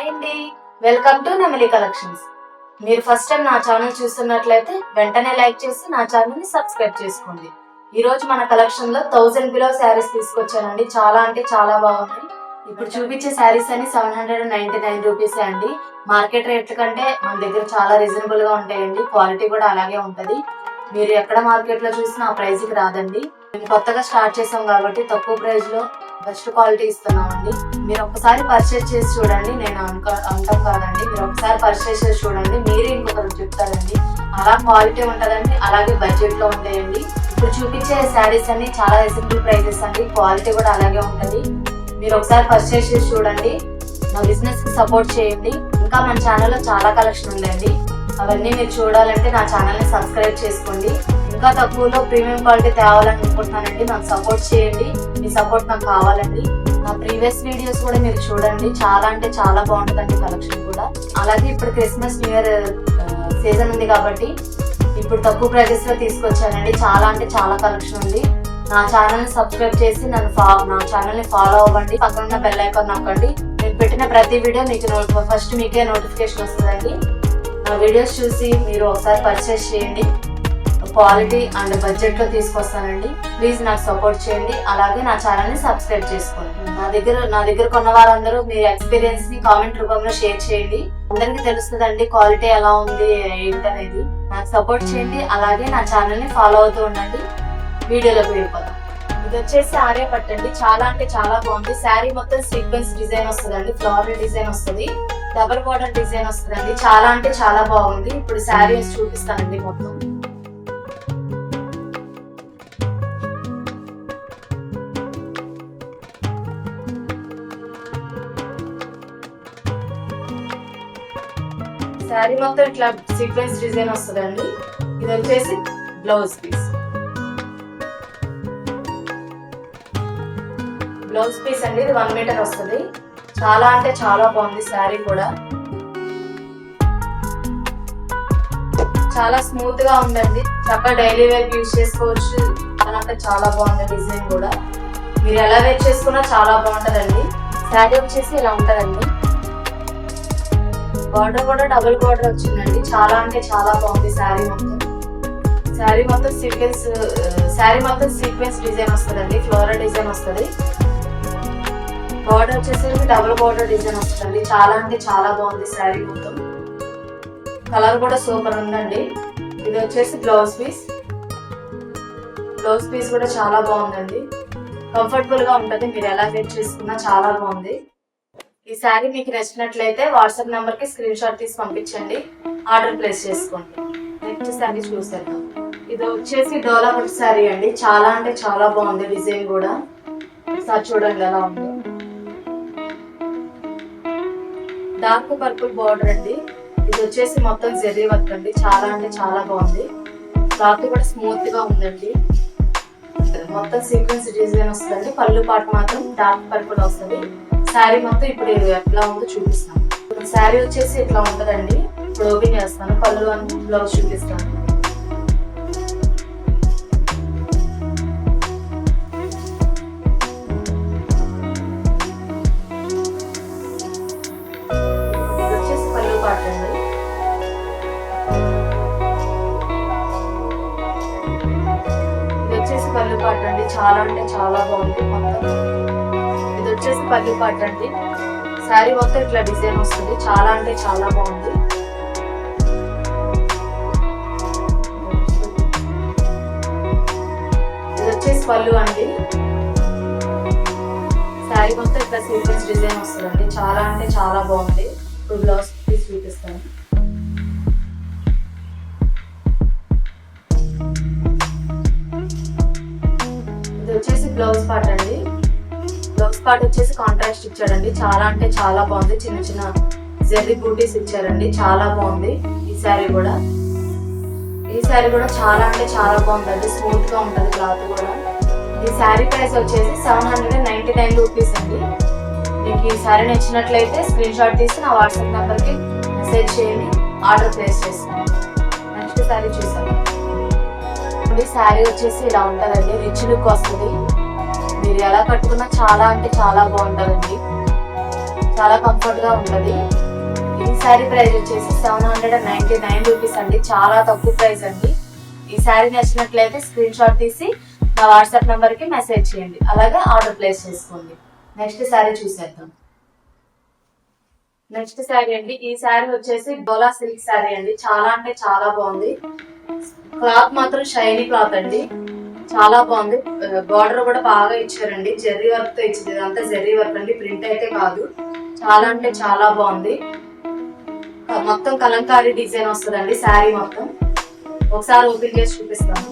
Hi అండి, welcome to నెమలి collections. మీరు ఫస్ట్ టైం నా ఛానల్ చూస్తున్నట్లయితే వెంటనే లైక్ చేసి నా ఛానల్ ని సబ్స్క్రైబ్ చేసుకోండి. ఈ రోజు మన కలెక్షన్ లో 1000 బిలో శారీస్ తీసుకొచ్చానండి. చాలా అంటే చాలా బాగున్నాయి. ఇప్పుడు చూపించే శారీస్ అన్ని 799 రూపీస్ అండి. మార్కెట్ రేట్ల కంటే మన దగ్గర చాలా రీజనబుల్ గా ఉంటాయండి. క్వాలిటీ కూడా అలాగే ఉంటది. మీరు ఎక్కడ మార్కెట్ లో చూసినా ఆ ప్రైస్ కి రాదండి. మేము కొత్తగా స్టార్ట్ చేసాం కాబట్టి తక్కువ ప్రైస్ లో బెస్ట్ క్వాలిటీ ఇస్తున్నామండి. మీరు ఒక్కసారి పర్చేస్ చేసి చూడండి. నేను అంటాం కాదండి, మీరు ఒకసారి పర్చేస్ చేసి చూడండి, మీరే ఇంకొకరికి చెప్తారండి. అలా క్వాలిటీ ఉంటదండి, అలాగే బడ్జెట్ లో ఉంటాయండి. ఇప్పుడు చూపించే శారీస్ అన్ని చాలా రీజనబుల్ ప్రైజెస్ అండి. క్వాలిటీ కూడా అలాగే ఉంటది. మీరు ఒకసారి పర్చేస్ చేసి చూడండి. నా బిజినెస్ కి సపోర్ట్ చేయండి. ఇంకా మన ఛానల్లో చాలా కలెక్షన్ ఉందండి. అవన్నీ మీరు చూడాలంటే నా ఛానల్ ని సబ్స్క్రైబ్ చేసుకోండి. ఇంకా తక్కువలో ప్రీమియం క్వాలిటీ తేవాలని అనుకుంటున్నానండి. నాకు సపోర్ట్ చేయండి. మీ సపోర్ట్ నాకు కావాలండి. నా ప్రీవియస్ వీడియోస్ కూడా మీరు చూడండి. చాలా అంటే చాలా బాగుంటుందండి కలెక్షన్ కూడా. అలాగే ఇప్పుడు క్రిస్మస్ న్యూ ఇయర్ సీజన్ ఉంది కాబట్టి ఇప్పుడు తక్కువ ప్రైజెస్ లో తీసుకొచ్చానండి. చాలా అంటే చాలా కలెక్షన్ ఉంది. నా ఛానల్ ని సబ్స్క్రైబ్ చేసి నా ఛానల్ ని ఫాలో అవ్వండి. పక్కన ఉన్న బెల్ ఐకాన్ నొక్కండి. నేను పెట్టిన ప్రతి వీడియో మీకు ఫస్ట్ మీకే నోటిఫికేషన్ వస్తుందండి. నా వీడియోస్ చూసి మీరు ఒకసారి పర్చేస్ చేయండి. క్వాలిటీ అండ్ బడ్జెట్ లో తీసుకొస్తానండి. ప్లీజ్ నాకు సపోర్ట్ చేయండి. అలాగే నా ఛానల్ ని సబ్స్క్రైబ్ చేసుకోండి. నా దగ్గర కొన్న వారందరూ మీ ఎక్స్పీరియన్స్ ని కామెంట్ రూపంలో షేర్ చేయండి. అందరికి తెలుస్తుందండి క్వాలిటీ ఎలా ఉంది ఏంటనేది. నాకు సపోర్ట్ చేయండి. అలాగే నా ఛానల్ ని ఫాలో అవుతూ ఉండండి. వీడియోలోకి వెళ్ళిపోతాం. ఇది వచ్చేసి ఆర్య పట్టండి. చాలా అంటే చాలా బాగుంది. శారీ మొత్తం సీక్వెన్స్ డిజైన్ వస్తుందండి. ఫ్లోరల్ డిజైన్ వస్తుంది. డబుల్ బార్డర్ డిజైన్ వస్తుందండి. చాలా అంటే చాలా బాగుంది. ఇప్పుడు శారీ చూపిస్తానండి మొత్తం. శారీ మొత్తం ఇట్లా సీక్వెన్స్ డిజైన్ వస్తుందండి. ఇది వచ్చేసి బ్లౌజ్ పీస్. బ్లౌజ్ పీస్ అండి. ఇది 1 మీటర్ వస్తుంది. చాలా అంటే చాలా బాగుంది. శారీ కూడా చాలా స్మూత్ గా ఉందండి. చక్కగా డైలీ వేర్ యూజ్ చేసుకోవచ్చు. చాలా అంటే చాలా బాగుంది. డిజైన్ కూడా మీరు ఎలా వేర్ చేసుకున్నా చాలా బాగుంటదండి. శారీ వచ్చేసి ఇలా ఉంటదండి. బార్డర్ కూడా డబుల్ బార్డర్ వచ్చిందండి. చాలా అంటే చాలా బాగుంది. శారీ మొత్తం సీక్వెన్స్ డిజైన్ వస్తుందండి. ఫ్లోరల్ డిజైన్ వస్తుంది. బార్డర్ వచ్చేసరికి డబుల్ బార్డర్ డిజైన్ వస్తుందండి. చాలా అంటే చాలా బాగుంది. శారీ మొత్తం కలర్ కూడా సూపర్ ఉందండి. ఇది వచ్చేసి బ్లౌజ్ పీస్. బ్లౌజ్ పీస్ కూడా చాలా బాగుందండి. కంఫర్టబుల్ గా ఉంటది. మీరు ఎలా వేర్ చేసుకున్నా చాలా బాగుంది. ఈ శారీ మీకు నచ్చినట్లయితే వాట్సాప్ నెంబర్ కి స్క్రీన్ షాట్ తీసి పంపించండి. ఆర్డర్ ప్లేస్ చేసుకోండి. నెక్స్ట్ శారీ చూసేద్దాం. ఇది వచ్చేసి డోలా పట్టు శారీ అండి. చాలా అంటే చాలా బాగుంది. డిజైన్ కూడా ఒకసారి చూడండి ఎలా ఉంది. డార్క్ పర్పుల్ బార్డర్ అండి. ఇది వచ్చేసి మొత్తం జెర్రీ వర్క్ అండి. చాలా అంటే చాలా బాగుంది. క్లాత్ కూడా స్మూత్ గా ఉందండి. మొత్తం సీక్వెన్స్ డిజైన్ వస్తుంది. పళ్ళు పాటు మాత్రం డార్క్ పర్పుల్ వస్తుంది. శారీ మొత్తం ఇప్పుడు ఎట్లా ఉందో చూపిస్తాను. శారీ వచ్చేసి ఇట్లా ఉంటదండి. ఇప్పుడు ఓపెన్ చేస్తాను. పళ్ళు అని బ్లౌజ్ చూపిస్తాను. ఇది వచ్చేసి పళ్ళు పాట అండి. ఇది వచ్చేసి పళ్ళు పాట అండి. చాలా అంటే చాలా బాగుంది. మొత్తం ఇది వచ్చేసి పళ్ళు పాట అండి. శారీ మొత్తం ఇట్లా డిజైన్ వస్తుంది. చాలా అంటే చాలా బాగుంది. ఇది వచ్చేసి పళ్ళు అండి. శారీ మొత్తం ఇట్లా సీక్వెన్స్ డిజైన్ వస్తుందండి. చాలా అంటే చాలా బాగుంది. ఇప్పుడు బ్లౌజ్ పీస్ చూపిస్తాను. ఇది వచ్చేసి బ్లౌజ్ పార్ట్ అండి. బ్లౌజ్ పార్ట్ వచ్చేసి కాంట్రాస్ట్ ఇచ్చాడండి. చాలా అంటే చాలా బాగుంది. చిన్న చిన్న జెర్రీ బూటీస్ ఇచ్చారండి. చాలా బాగుంది. ఈ శారీ కూడా చాలా అంటే చాలా బాగుందండి. స్మూత్ గా ఉంటది క్లాత్ కూడా. ఈ శారీ ప్రైస్ వచ్చేసి 799 రూపీస్ అండి. మీకు ఈ శారీ నచ్చినట్లయితే స్క్రీన్ షాట్ తీసి నా వాట్సాప్ నెంబర్ కి మెసేజ్ చేయండి. ఆర్డర్ ప్లేస్ చేస్తాను. నెక్స్ట్ శారీ చూసాను. శారీ వచ్చేసి ఇలా ఉంటదండి. రిచ్ లుక్ వస్తుంది. మీరు ఎలా కట్టుకున్నా చాలా అంటే చాలా బాగుంటదండి. చాలా కంఫర్ట్ గా ఉంటది. ఈ శారీ ప్రైస్ వచ్చేసి 799 రూపీస్ అండి. చాలా తక్కువ ప్రైస్ అండి. ఈ శారీ నచ్చినట్లయితే స్క్రీన్ షాట్ తీసి నా వాట్సాప్ నంబర్ కి మెసేజ్ చేయండి, అలాగే ఆర్డర్ ప్లేస్ చేసుకోండి. నెక్స్ట్ శారీ చూసేద్దాం. నెక్స్ట్ శారీ అండి. ఈ శారీ వచ్చేసి డోలా సిల్క్ శారీ అండి. చాలా అంటే చాలా బాగుంది. క్లాత్ మాత్రం షైనీ క్లాత్ అండి. చాలా బాగుంది. బార్డర్ కూడా బాగా ఇచ్చారండి. జెర్రీ వర్క్ తో ఇచ్చింది. ఇదంతా జెర్రీ వర్క్ అండి, ప్రింట్ అయితే కాదు. చాలా అంటే చాలా బాగుంది. మొత్తం కలంకారీ డిజైన్ వస్తుందండి శారీ మొత్తం. ఒకసారి ఓపెన్ చేసి చూపిస్తాను.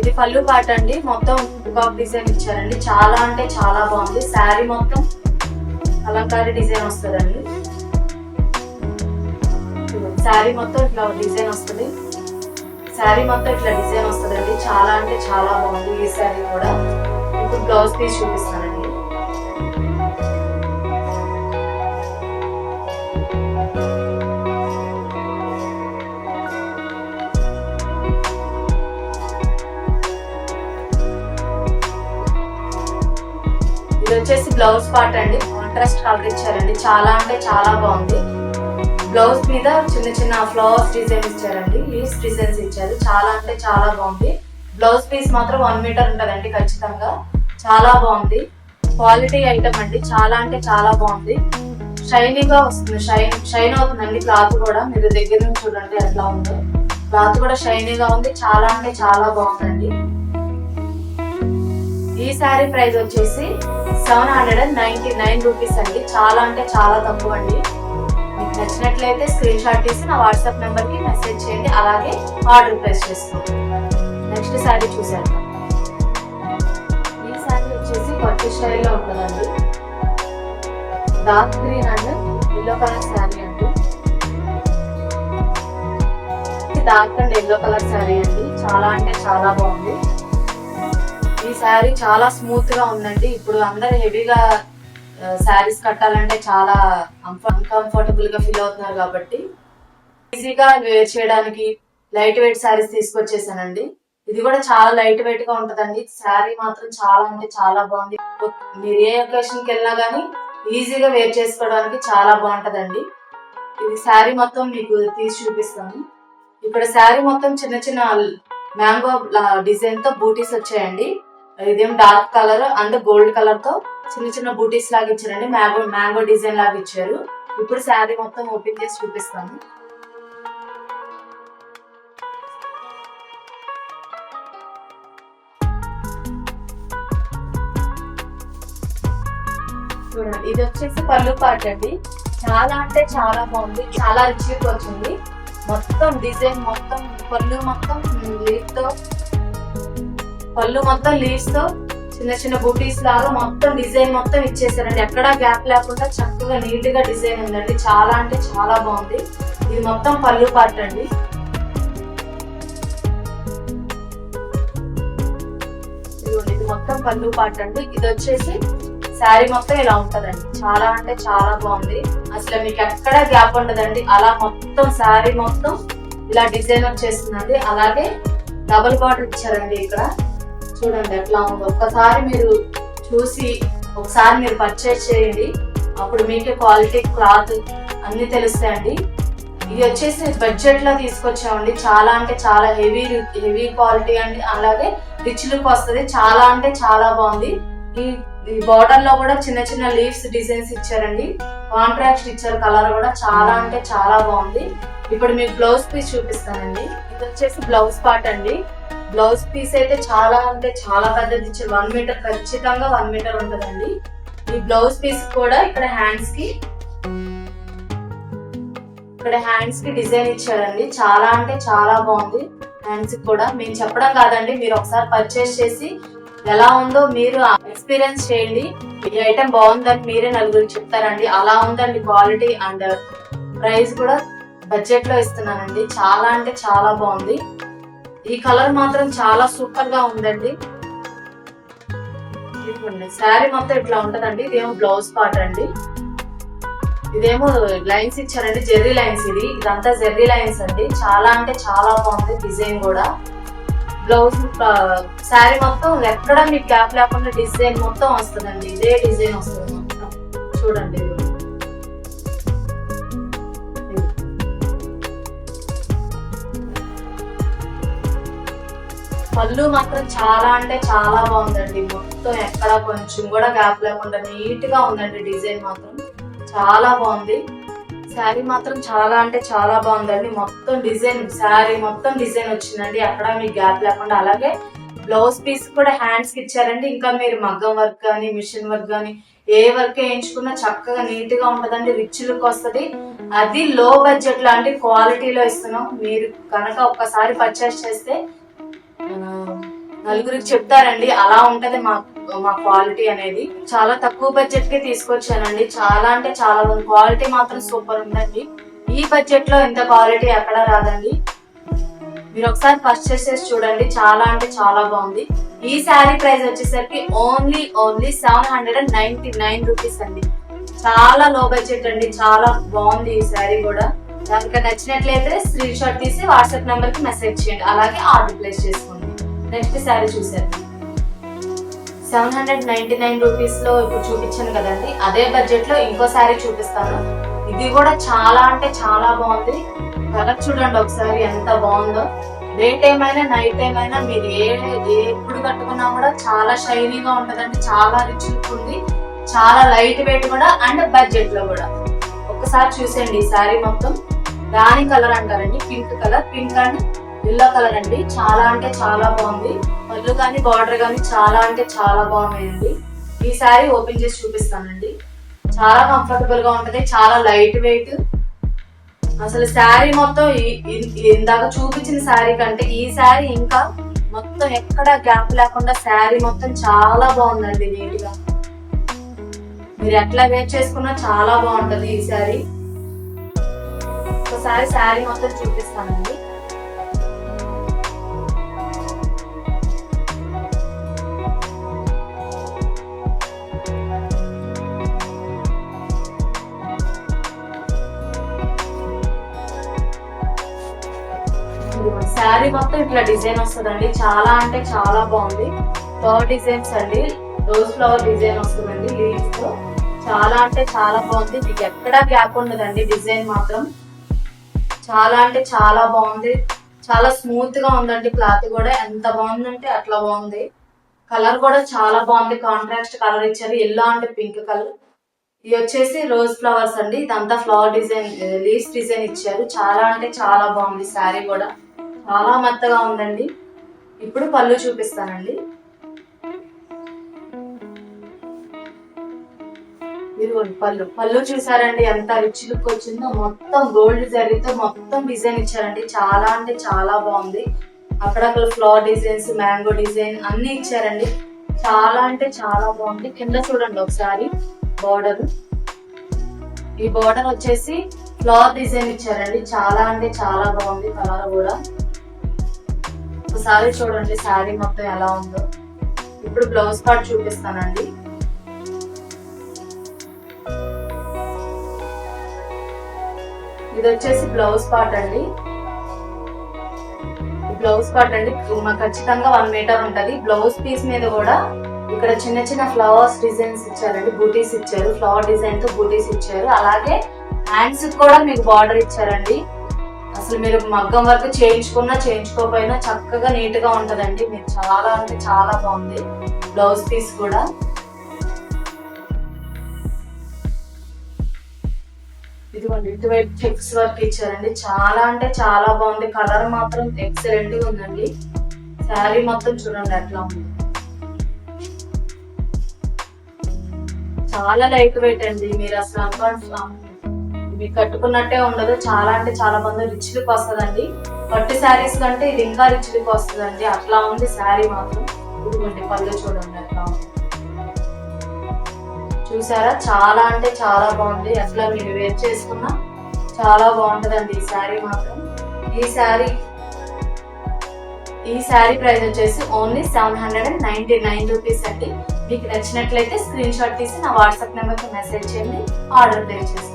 ఇది పళ్ళు పాట అండి. మొత్తం పికాక్ డిజైన్ ఇచ్చారండి. చాలా అంటే చాలా బాగుంది. శారీ మొత్తం అలంకారీ డిజైన్ వస్తుందండి. శారీ మొత్తం ఇట్లా డిజైన్ వస్తుంది. శారీ మొత్తం ఇట్లా డిజైన్ వస్తుందండి. చాలా అంటే చాలా బాగుంది ఈ శారీ కూడా. ఇప్పుడు బ్లౌజ్ పీస్ చూపిస్తానండి. ఇది వచ్చేసి బ్లౌజ్ పార్ట్ అండి. కాంట్రాస్ట్ కలర్ ఇచ్చారండి. చాలా అంటే చాలా బాగుంది. బ్లౌజ్ మీద చిన్న చిన్న ఫ్లవర్స్ డిజైన్ ఇచ్చారండి. లీవ్స్ డిజైన్స్ ఇచ్చారు. చాలా అంటే చాలా బాగుంది. బ్లౌజ్ పీస్ మాత్రం 1 మీటర్ ఉంటదండి ఖచ్చితంగా. చాలా బాగుంది. క్వాలిటీ ఐటమ్ అండి. చాలా అంటే చాలా బాగుంది. షైనీగా వస్తుంది. షైన్ అవుతుందండి క్లాత్ కూడా. మీరు దగ్గర నుంచి చూడండి ఎట్లా ఉందో. క్లాత్ కూడా షైనీగా ఉంది. చాలా అంటే చాలా బాగుందండి. ఈ శారీ ప్రైస్ వచ్చేసి 799 రూపీస్ అండి. చాలా అంటే చాలా తక్కువ అండి. మీకు నచ్చినట్లయితే స్క్రీన్ షాట్ తీసి నా వాట్సాప్ నెంబర్ కి మెసేజ్ చేయండి, అలాగే ఆర్డర్ ప్లేస్ చేసుకోండి. నెక్స్ట్ శారీ చూసేద్దాం. ఈ శారీ వచ్చేసి పట్టు స్టైల్లో ఉంటుందండి. Dark green and yellow colour sari అండి. Dark and yellow colour sari అండి. చాలా అంటే చాలా బాగుంది. ఈ శారీ చాలా స్మూత్ గా ఉందండి. ఇప్పుడు అందరు హెవీగా శారీస్ కట్టాలంటే చాలా అన్కంఫర్టబుల్ గా ఫీల్ అవుతున్నారు కాబట్టి ఈజీగా వేర్ చేయడానికి లైట్ వెయిట్ శారీస్ తీసుకొచ్చేసానండి. ఇది కూడా చాలా లైట్ వెయిట్ గా ఉంటదండి. శారీ మాత్రం చాలా అంటే చాలా బాగుంది. మీరు ఏ ఒకేషన్ కి వెళ్ళినా గానీ ఈజీగా వేర్ చేసుకోవడానికి చాలా బాగుంటదండి. ఇది శారీ మొత్తం మీకు తీసి చూపిస్తాను. ఇక్కడ శారీ మొత్తం చిన్న చిన్న మ్యాంగో డిజైన్ తో బూటీస్ వచ్చాయండి. ఇదేం dark colour and gold colour తో చిన్న చిన్న బూటీస్ లాగా ఇచ్చారండి. మ్యాంగో డిజైన్ లాగా ఇచ్చారు. ఇప్పుడు శారీ మొత్తం ఓపెన్ చేసి చూపిస్తాను. చూడండి, ఇది వచ్చేసి పళ్ళు పార్ట్ అండి. చాలా అంటే చాలా బాగుంది. చాలా రిచ్ వచ్చింది. మొత్తం డిజైన్ మొత్తం పళ్ళు మొత్తం లీవ్స్ తో చిన్న చిన్న బూటీస్ లాగా మొత్తం డిజైన్ మొత్తం ఇచ్చేసారండి. ఎక్కడా గ్యాప్ లేకుండా చక్కగా నీట్ గా డిజైన్ ఉందండి. చాలా అంటే చాలా బాగుంది. ఇది మొత్తం పళ్ళు పార్ట్ అండి. ఇది మొత్తం పళ్ళు పార్ట్ అండి. ఇది వచ్చేసి శారీ మొత్తం ఇలా ఉంటదండి. చాలా అంటే చాలా బాగుంది. అసలు మీకు ఎక్కడ గ్యాప్ ఉండదండి. అలా మొత్తం శారీ మొత్తం ఇలా డిజైన్ వచ్చేస్తుందండి. అలాగే డబుల్ బార్డర్ ఇచ్చారండి. ఇక్కడ చూడండి ఎట్లా ఉందో. ఒక్కసారి మీరు చూసి ఒకసారి మీరు పర్చేస్ చేయండి. అప్పుడు మీకే క్వాలిటీ క్లాత్ అన్ని తెలుస్తాయండి. ఇది వచ్చేసి బడ్జెట్ లో తీసుకొచ్చామండి. చాలా అంటే చాలా హెవీ క్వాలిటీ అండి. అలాగే రిచ్ లుక్ వస్తుంది. చాలా అంటే చాలా బాగుంది. ఈ బార్డర్ లో కూడా చిన్న చిన్న లీవ్స్ డిజైన్స్ ఇచ్చారండి. కాంట్రాస్ట్ ఇచ్చారు. కలర్ కూడా చాలా అంటే చాలా బాగుంది. ఇప్పుడు మీకు బ్లౌజ్ పీస్ చూపిస్తానండి. ఇది వచ్చేసి బ్లౌజ్ పార్ట్ అండి. బ్లౌజ్ పీస్ అయితే చాలా అంటే చాలా పెద్దది ఇచ్చారు. 1 మీటర్ ఖచ్చితంగా 1 మీటర్ ఉంటుందండి. ఈ బ్లౌజ్ పీస్ కూడా ఇక్కడ హ్యాండ్స్ కి డిజైన్ ఇచ్చారండి. చాలా అంటే చాలా బాగుంది. హ్యాండ్స్ కూడా మేము చెప్పడం కాదండి, మీరు ఒకసారి పర్చేస్ చేసి ఎలా ఉందో మీరు ఎక్స్పీరియన్స్ చేయండి. ఈ ఐటమ్ బాగుందని మీరే నలుగురికి చెప్తారండి. అలా ఉందండి క్వాలిటీ అండ్ ప్రైస్ కూడా బడ్జెట్ లో ఇస్తున్నానండి. చాలా అంటే చాలా బాగుంది. ఈ కలర్ మాత్రం చాలా సూపర్ గా ఉందండి. శారీ మొత్తం ఇట్లా ఉంటదండి. ఇదేమో బ్లౌజ్ పార్ట్ అండి. ఇదేమో లైన్స్ ఇచ్చారండి, జెర్రీ లైన్స్. ఇదంతా జెర్రీ లైన్స్ అండి. చాలా అంటే చాలా బాగుంది డిజైన్ కూడా. బ్లౌజ్ శారీ మొత్తం ఎక్కడ మీకు గ్యాప్ లేకుండా డిజైన్ మొత్తం వస్తుందండి. ఇదే డిజైన్ వస్తుంది మొత్తం. చూడండి పళ్ళు మాత్రం చాలా అంటే చాలా బాగుందండి. మొత్తం ఎక్కడ కొంచెం కూడా గ్యాప్ లేకుండా నీట్ గా ఉందండి. డిజైన్ మాత్రం చాలా బాగుంది. శారీ మాత్రం చాలా అంటే చాలా బాగుందండి. మొత్తం డిజైన్, శారీ మొత్తం డిజైన్ వచ్చిందండి. అక్కడ మీకు గ్యాప్ లేకుండా. అలాగే బ్లౌజ్ పీస్ కూడా హ్యాండ్స్ కి ఇచ్చారండి. ఇంకా మీరు మగ్గం వర్క్ కానీ మిషన్ వర్క్ కానీ ఏ వర్క్ వేయించుకున్నా చక్కగా నీట్ గా ఉంటదండి. రిచ్ లుక్ వస్తుంది. అది లో బడ్జెట్ లాంటి క్వాలిటీలో ఇస్తున్నాం. మీరు కనుక ఒక్కసారి పర్చేస్ చేస్తే నలుగురికి చెప్తారండి. అలా ఉంటది మా క్వాలిటీ అనేది. చాలా తక్కువ బడ్జెట్ కి తీసుకొచ్చానండి. చాలా అంటే చాలా బాగుంది. క్వాలిటీ మాత్రం సూపర్ ఉందండి. ఈ బడ్జెట్ లో ఇంత క్వాలిటీ ఎక్కడా రాదండి. మీరు ఒకసారి పర్చేస్ చేసి చూడండి. చాలా అంటే చాలా బాగుంది. ఈ శారీ ప్రైస్ వచ్చేసరికి ఓన్లీ 799 రూపీస్ అండి. చాలా లో బడ్జెట్ అండి. చాలా బాగుంది ఈ శారీ కూడా. దానికి నచ్చినట్లయితే స్క్రీన్ షాట్ తీసి వాట్సాప్ నెంబర్ కి మెసేజ్ చేయండి. అలాగే ఆర్డర్ ప్లేస్ చేసుకోండి. నెక్స్ట్ శారీ చూసారు 799 రూపీస్ లో ఇప్పుడు చూపించాను కదండి. అదే బడ్జెట్ లో ఇంకో శారీ చూపిస్తాను. ఇది కూడా చాలా అంటే చాలా బాగుంది. కలర్ చూడండి ఒకసారి ఎంత బాగుందో. డే టైం అయినా నైట్ టైం అయినా మీరు ఎప్పుడు కట్టుకున్నా కూడా చాలా షైనీగా ఉంటదండి. చాలా రిచ్ లుక్ ఉంది. చాలా లైట్ వెయిట్ కూడా అండ్ బడ్జెట్ లో కూడా. ఒకసారి చూసేయండి ఈ శారీ మొత్తం. రాణి కలర్ అంటారండి. Pink colour, pink and yellow colour అండి. చాలా అంటే చాలా బాగుంది. పళ్ళు కానీ బార్డర్ కానీ చాలా అంటే చాలా బాగున్నాయండి. ఈ శారీ ఓపెన్ చేసి చూపిస్తానండి. చాలా కంఫర్టబుల్ గా ఉంటది. చాలా లైట్ వెయిట్. అసలు శారీ మొత్తం ఇందాక చూపించిన శారీ కంటే ఈ శారీ ఇంకా మొత్తం ఎక్కడ గ్యాప్ లేకుండా శారీ మొత్తం చాలా బాగుందండి. నీట్ గా మీరు ఎట్లా వేర్ చేసుకున్నా చాలా బాగుంటది ఈ శారీ. ఒకసారి శారీ మొత్తం చూపిస్తానండి. శారీ మొత్తం ఇట్లా డిజైన్ వస్తుందండి. చాలా అంటే చాలా బాగుంది. ఫ్లవర్ డిజైన్స్ అండి. రోజ్ ఫ్లవర్ డిజైన్ వస్తుందండి లీవ్స్ తో. చాలా అంటే చాలా బాగుంది. మీకు ఎక్కడా గ్యాప్ ఉండదండి. డిజైన్ మాత్రం చాలా అంటే చాలా బాగుంది. చాలా స్మూత్ గా ఉందండి. క్లాత్ కూడా ఎంత బాగుందంటే అట్లా బాగుంది. కలర్ కూడా చాలా బాగుంది. కాంట్రాస్ట్ కలర్ ఇచ్చారు. Yellow and pink colour. ఇది వచ్చేసి రోజ్ ఫ్లవర్స్ అండి. ఇదంతా ఫ్లవర్ డిజైన్, లీవ్స్ డిజైన్ ఇచ్చారు. చాలా అంటే చాలా బాగుంది. శారీ కూడా చాలా మెత్తగా ఉందండి. ఇప్పుడు పళ్ళు చూపిస్తానండి. ఇదిగోండి పళ్ళు చూసారండి ఎంత రిచ్ లుక్ వచ్చిందో. మొత్తం గోల్డ్ జరీతో మొత్తం డిజైన్ ఇచ్చారండి. చాలా అంటే చాలా బాగుంది. అక్కడక్కడ ఫ్లవర్ డిజైన్స్, మ్యాంగో డిజైన్ అన్ని ఇచ్చారండి. చాలా అంటే చాలా బాగుంది. కింద చూడండి ఒకసారి బార్డర్. ఈ బార్డర్ వచ్చేసి ఫ్లవర్ డిజైన్ ఇచ్చారండి. చాలా అంటే చాలా బాగుంది. కలర్ కూడా ఒకసారి చూడండి శారీ మొత్తం ఎలా ఉందో. ఇప్పుడు బ్లౌజ్ పార్ట్ చూపిస్తానండి. ఇది వచ్చేసి బ్లౌజ్ పార్ట్ అండి. బ్లౌజ్ పార్ట్ అండి ఖచ్చితంగా 1 మీటర్ ఉంటది. బ్లౌజ్ పీస్ మీద కూడా ఇక్కడ చిన్న చిన్న ఫ్లవర్స్ డిజైన్స్ ఇచ్చారండి. బూటీస్ ఇచ్చారు. ఫ్లవర్ డిజైన్ తో బూటీస్ ఇచ్చారు. అలాగే హ్యాండ్స్ కూడా మీకు బార్డర్ ఇచ్చారండి. అసలు మీరు మగ్గం వర్క్ చేయించుకున్నా చేయించుకోకపోయినా చక్కగా నీట్ గా ఉంటదండి. మీరు చాలా అంటే చాలా బాగుంది బ్లౌజ్ పీస్ కూడా. ఇదిగోండి ఇటువైపు చెక్స్ వర్క్ ఇచ్చారండి. చాలా అంటే చాలా బాగుంది. కలర్ మాత్రం ఎక్సలెంట్ గా ఉందండి. శారీ మొత్తం చూడండి ఎట్లా ఉంది. చాలా లైట్ వెయిట్ అండి. మీరు అసలు అనుకోండి మీకు కట్టుకున్నట్టే ఉండదు. చాలా అంటే చాలా మంది రిచ్ లుక్ వస్తుందండి. పట్టు శారీస్ కంటే ఇది ఇంకా రిచ్ లుక్ వస్తుందండి. అట్లా ఉంది శారీ మాత్రం. ఇదిగోండి పళ్ళు చూడండి ఎట్లా ఉంది. చూసారా చాలా అంటే చాలా బాగుంది. అసలు మీరు వేర్ చేసుకున్నా చాలా బాగుంటదండి ఈ శారీ మాత్రం. ఈ శారీ ప్రైస్ వచ్చేసి ఓన్లీ 799 రూపీస్ అండి. మీకు నచ్చినట్లయితే స్క్రీన్ షాట్ తీసి నా వాట్సాప్ నెంబర్ కి మెసేజ్ చేయండి. ఆర్డర్ ప్లేస్ చేయండి.